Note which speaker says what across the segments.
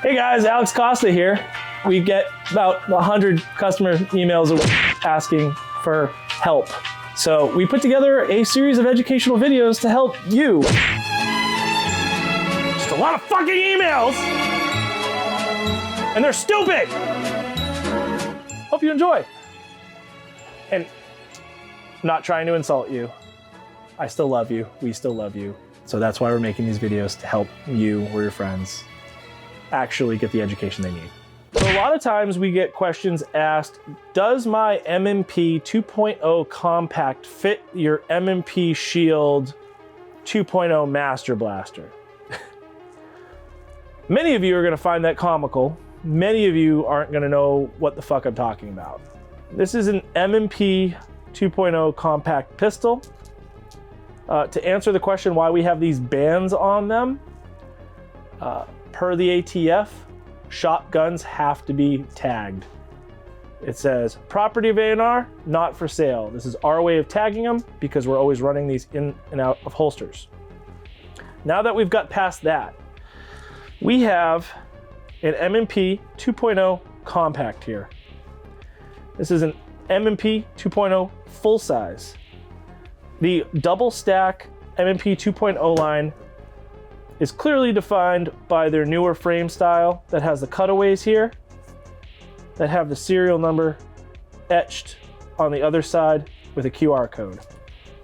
Speaker 1: Hey guys, Alex Costa here. We get about 100 customer emails a week asking for help. So we put together a series of educational videos to help you. Just a lot of fucking emails. And they're stupid. Hope you enjoy. And I'm not trying to insult you. I still love you. We still love you. So that's why we're making these videos, to help you or your friends actually get the education they need. So a lot of times we get questions asked, does my M&P 2.0 compact fit your M&P Shield 2.0 Master Blaster? Many of you are gonna find that comical. Many of you aren't gonna know what the fuck I'm talking about. This is an M&P 2.0 compact pistol. To answer the question why we have these bands on them, per the ATF, shotguns have to be tagged. It says, property of ANR, not for sale. This is our way of tagging them because we're always running these in and out of holsters. Now that we've got past that, we have an M&P 2.0 compact here. This is an M&P 2.0 full size. The double stack M&P 2.0 line is clearly defined by their newer frame style that has the cutaways here, that have the serial number etched on the other side with a QR code.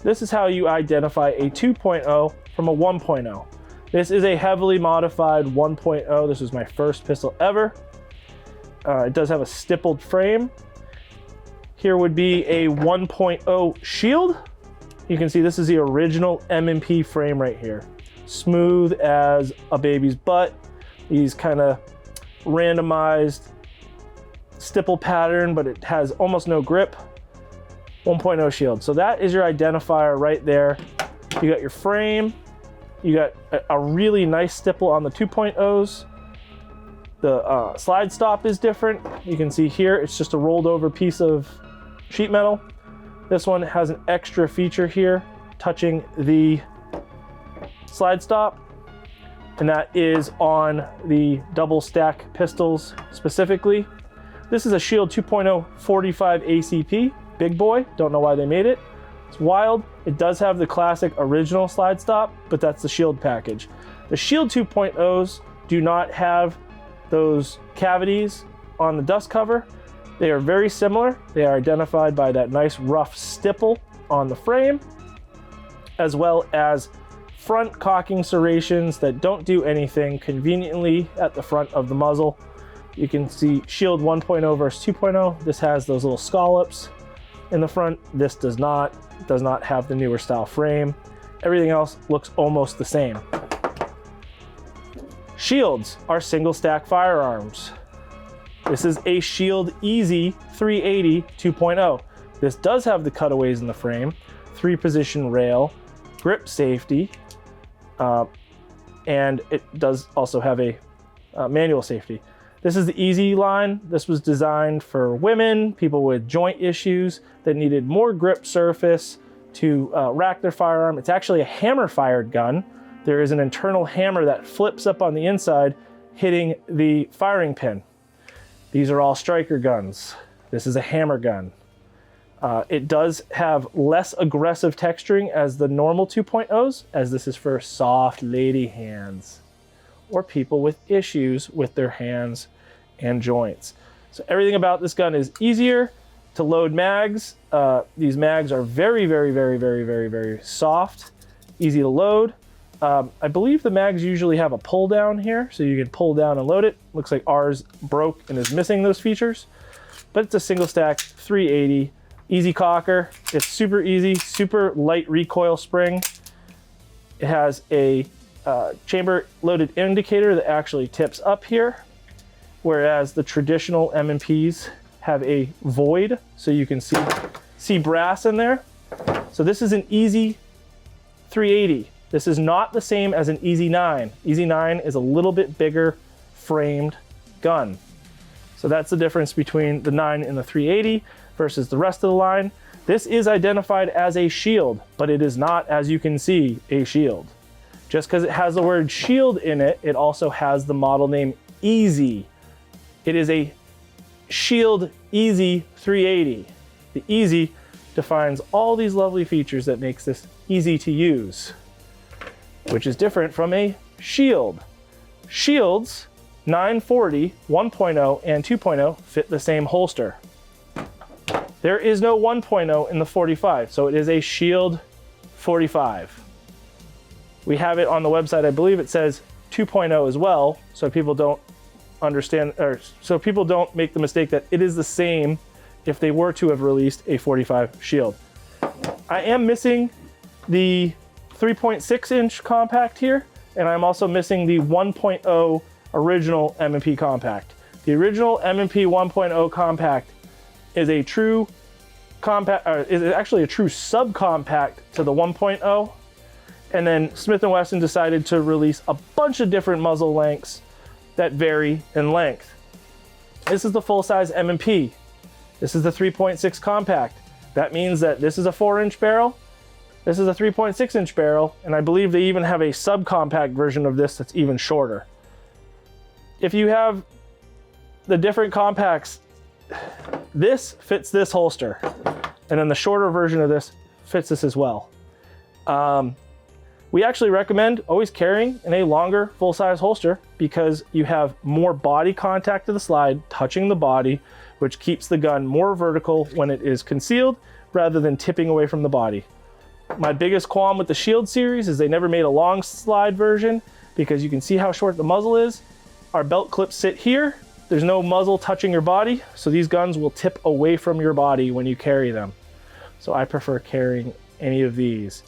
Speaker 1: This is how you identify a 2.0 from a 1.0. This is a heavily modified 1.0. This was my first pistol ever. It does have a stippled frame. Here would be a 1.0 shield. You can see this is the original M&P frame right here. Smooth as a baby's butt. These kind of randomized stipple pattern, but it has almost no grip. 1.0 shield. So that is your identifier right there. You got your frame. You got a really nice stipple on the 2.0s. The slide stop is different. You can see here, it's just a rolled over piece of sheet metal. This one has an extra feature here touching the slide stop, and that is on the double stack pistols specifically. This is a Shield 2.0 45 ACP, big boy. Don't know why they made it. It's wild. It does have the classic original slide stop, but that's the Shield package. The Shield 2.0s do not have those cavities on the dust cover. They are very similar. They are identified by that nice rough stipple on the frame, as well as front cocking serrations that don't do anything, conveniently at the front of the muzzle. You can see Shield 1.0 versus 2.0. This has those little scallops in the front. This does not. It does not have the newer style frame. Everything else looks almost the same. Shields are single stack firearms. This is a Shield Easy 380 2.0. This does have the cutaways in the frame, 3-position rail, grip safety, and it does also have a manual safety. This is the Easy line. This was designed for women, people with joint issues that needed more grip surface to rack their firearm. It's actually a hammer-fired gun. There is an internal hammer that flips up on the inside, hitting the firing pin. These are all striker guns. This is a hammer gun. It does have less aggressive texturing as the normal 2.0s, as this is for soft lady hands or people with issues with their hands and joints. So everything about this gun is easier to load mags. These mags are very, very, very, very, very, very soft, easy to load. I believe the mags usually have a pull down here, so you can pull down and load it. Looks like ours broke and is missing those features, but it's a single stack 380, easy cocker. It's super easy, super light recoil spring. It has a chamber loaded indicator that actually tips up here, whereas the traditional M&Ps have a void, so you can see brass in there. So this is an Easy 380. This is not the same as an Easy 9. Easy 9 is a little bit bigger framed gun. So that's the difference between the 9 and the 380 versus the rest of the line. This is identified as a shield, but it is not, as you can see, a shield. Just because it has the word shield in it, it also has the model name Easy. It is a Shield Easy 380. The Easy defines all these lovely features that makes this easy to use, which is different from a Shield. Shields 940, 1.0, and 2.0 fit the same holster. There is no 1.0 in the 45, so it is a Shield 45. We have it on the website. I believe it says 2.0 as well, so people don't understand, or so people don't make the mistake that it is the same if they were to have released a 45 Shield. I am missing the 3.6 inch compact here, and I'm also missing the 1.0 original M&P compact. The original M&P 1.0 compact is a true compact, is actually a true subcompact to the 1.0. And then Smith & Wesson decided to release a bunch of different muzzle lengths that vary in length. This is the full-size M&P. This is the 3.6 compact. That means that this is a 4-inch barrel, this is a 3.6-inch barrel, and I believe they even have a subcompact version of this that's even shorter. If you have the different compacts, this fits this holster, and then the shorter version of this fits this as well. We actually recommend always carrying in a longer full-size holster because you have more body contact to the slide touching the body, which keeps the gun more vertical when it is concealed rather than tipping away from the body. My biggest qualm with the Shield series is they never made a long slide version because you can see how short the muzzle is. Our belt clips sit here. There's no muzzle touching your body, so these guns will tip away from your body when you carry them. So I prefer carrying any of these.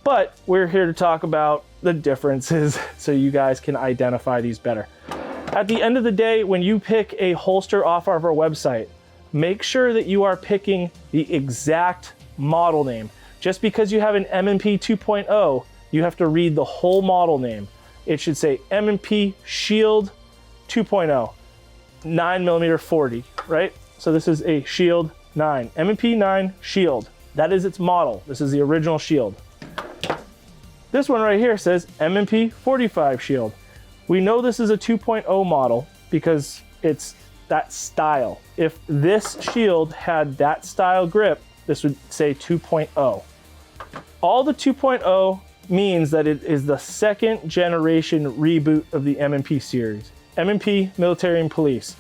Speaker 1: But we're here to talk about the differences so you guys can identify these better. At the end of the day, when you pick a holster off of our website, make sure that you are picking the exact model name. Just because you have an M&P 2.0, you have to read the whole model name. It should say M&P Shield 2.0, 9mm 40, right? So this is a Shield 9, M&P 9 Shield. That is its model. This is the original Shield. This one right here says M&P 45 Shield. We know this is a 2.0 model because it's that style. If this Shield had that style grip, this would say 2.0. All the 2.0 means that it is the second generation reboot of the M&P series. M&P Military and Police,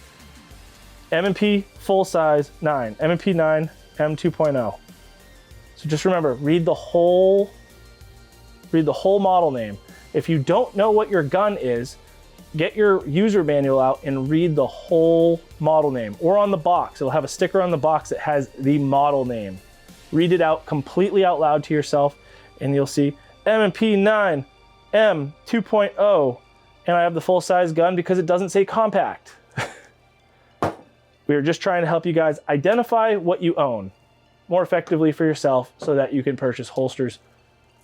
Speaker 1: M&P Full Size 9, M&P 9 M2.0. So just remember, read the whole model name. If you don't know what your gun is, get your user manual out and read the whole model name. Or on the box, it'll have a sticker on the box that has the model name. Read it out completely out loud to yourself and you'll see M&P 9 M 2.0, and I have the full size gun because it doesn't say compact. We are just trying to help you guys identify what you own more effectively for yourself so that you can purchase holsters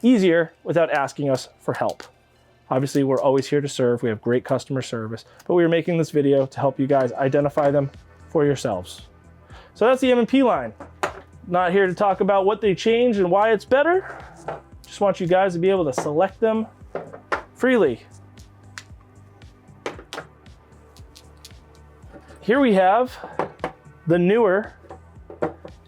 Speaker 1: easier without asking us for help. Obviously, we're always here to serve. We have great customer service, but we are making this video to help you guys identify them for yourselves. So that's the M&P line. Not here to talk about what they changed and why it's better. Just want you guys to be able to select them freely. Here we have the newer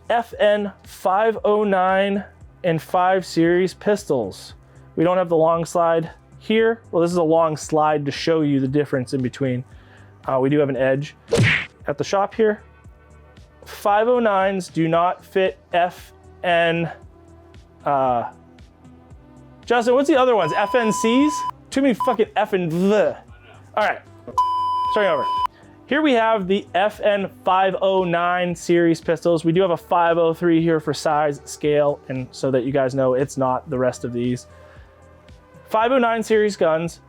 Speaker 1: FN 509 and 5 series pistols. We don't have the long slide here. Well, this is a long slide to show you the difference in between. We do have an edge at the shop here. 509s do not fit FN. Justin, what's the other ones? FNCs? Too many fucking F and V. All right, starting over. Here we have the FN 509 series pistols. We do have a 503 here for size, scale, and so that you guys know it's not the rest of these. 509 series guns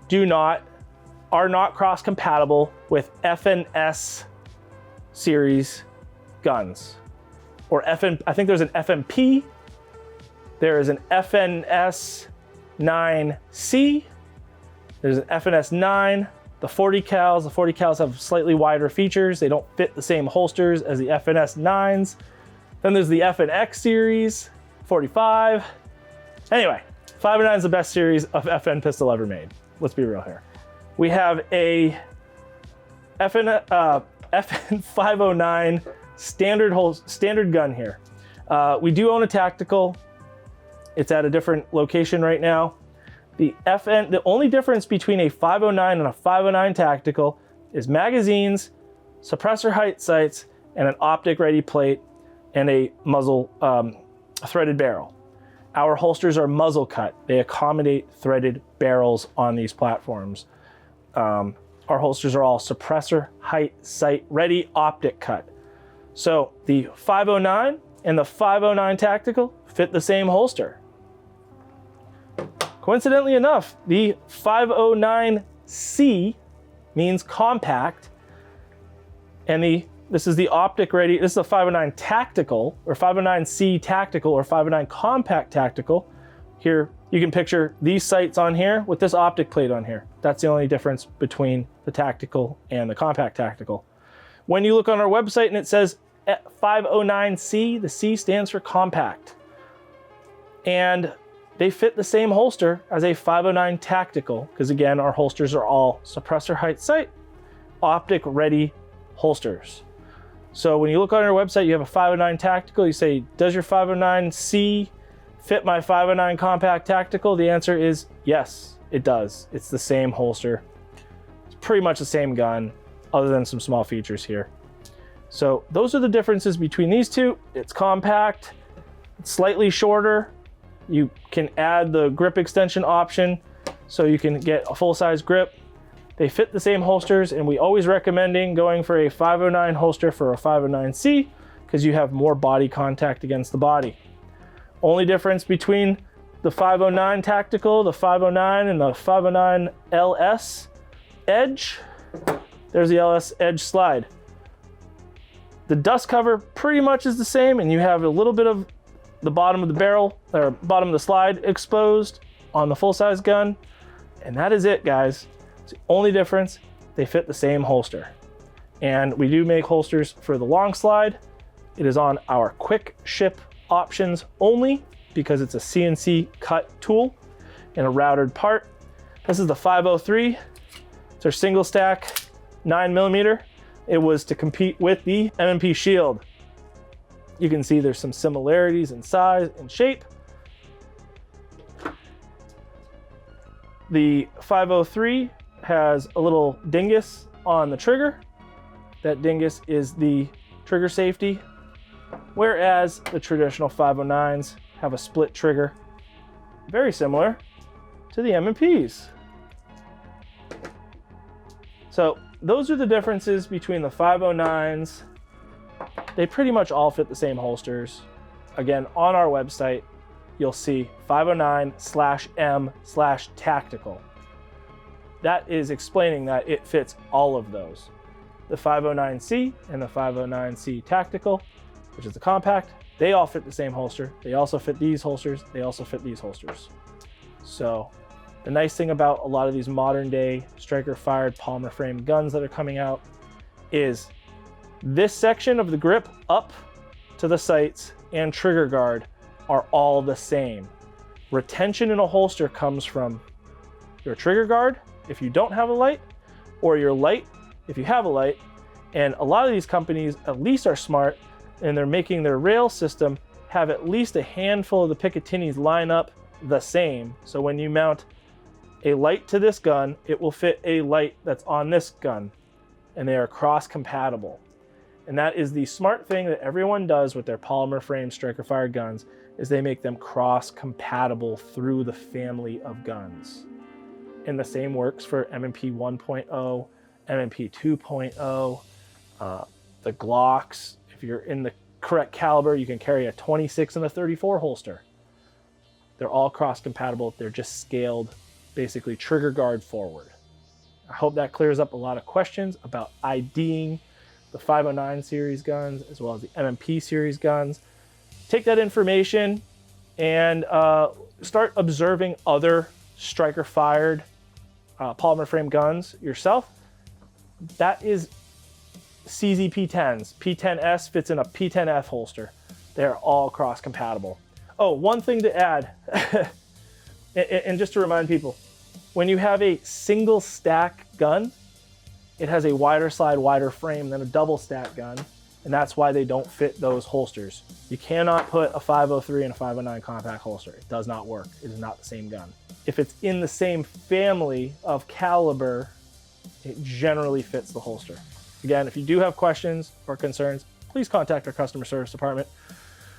Speaker 1: are not cross compatible with FNS series guns. Or I think there's an FMP, there is an FNS 9C, there's an FNS 9, the 40 cals have slightly wider features. They don't fit the same holsters as the FNS 9s. Then there's the FNX series, 45. Anyway, 509 is the best series of FN pistol ever made. Let's be real here. We have a FN 509 standard gun here. We do own a tactical. It's at a different location right now. The only difference between a 509 and a 509 tactical is magazines, suppressor height sights, and an optic ready plate and a muzzle threaded barrel. Our holsters are muzzle cut. They accommodate threaded barrels on these platforms. Our holsters are all suppressor height sight ready optic cut. So the 509 and the 509 tactical fit the same holster. Coincidentally enough, the 509C means compact, and this is the optic ready. This is a 509 tactical, or 509C tactical, or 509 compact tactical. Here you can picture these sights on here with this optic plate on here. That's the only difference between the tactical and the compact tactical. When you look on our website and it says 509C, the C stands for compact. And they fit the same holster as a 509 tactical, because again, our holsters are all suppressor height sight, optic ready holsters. So when you look on our website, you have a 509 tactical, you say, does your 509C fit my 509 compact tactical? The answer is yes, it does. It's the same holster. It's pretty much the same gun, other than some small features here. So those are the differences between these two. It's compact, it's slightly shorter. You can add the grip extension option so you can get a full-size grip. They fit the same holsters, and we always recommending going for a 509 holster for a 509C because you have more body contact against the body. Only difference between the 509 tactical, the 509, and the 509 LS Edge. There's the LS Edge slide. The dust cover pretty much is the same, and you have a little bit of the bottom of the barrel, or bottom of the slide exposed on the full-size gun. And that is it, guys. It's the only difference. They fit the same holster. And we do make holsters for the long slide. It is on our quick ship options only because it's a CNC cut tool and a routed part. This is the 503. It's our single stack 9mm. It was to compete with the M&P Shield. You can see there's some similarities in size and shape. The 503 has a little dingus on the trigger. That dingus is the trigger safety, whereas the traditional 509s have a split trigger, very similar to the M&Ps. So those are the differences between the 509s. They pretty much all fit the same holsters. Again, on our website, you'll see 509/M/tactical. That is explaining that it fits all of those. The 509C and the 509C tactical, which is the compact, they all fit the same holster. They also fit these holsters. They also fit these holsters. So the nice thing about a lot of these modern day striker fired polymer frame guns that are coming out is this section of the grip up to the sights and trigger guard are all the same. Retention in a holster comes from your trigger guard if you don't have a light, or your light if you have a light. And a lot of these companies at least are smart, and they're making their rail system have at least a handful of the Picatinis line up the same. So when you mount a light to this gun, it will fit a light that's on this gun, and they are cross compatible. And that is the smart thing that everyone does with their polymer frame striker fired guns, is they make them cross compatible through the family of guns. And the same works for M&P 1.0, M&P 2.0, the Glocks. If you're in the correct caliber, you can carry a 26 and a 34 holster. They're all cross compatible. They're just scaled, basically trigger guard forward. I hope that clears up a lot of questions about IDing the 509 series guns as well as the M&P series guns. Take that information and start observing other striker fired polymer frame guns yourself. That is CZ P10s. P10S fits in a P10F holster. They're all cross compatible. Oh, one thing to add, and just to remind people, when you have a single stack gun, it has a wider slide, wider frame than a double stack gun, and that's why they don't fit those holsters. You cannot put a 503 and a 509 compact holster. It does not work. It is not the same gun. If it's in the same family of caliber, it generally fits the holster. Again, if you do have questions or concerns, please contact our customer service department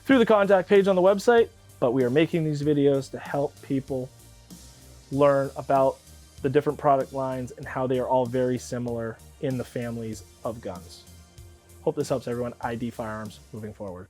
Speaker 1: through the contact page on the website. But we are making these videos to help people learn about the different product lines and how they are all very similar in the families of guns. Hope this helps everyone ID firearms moving forward.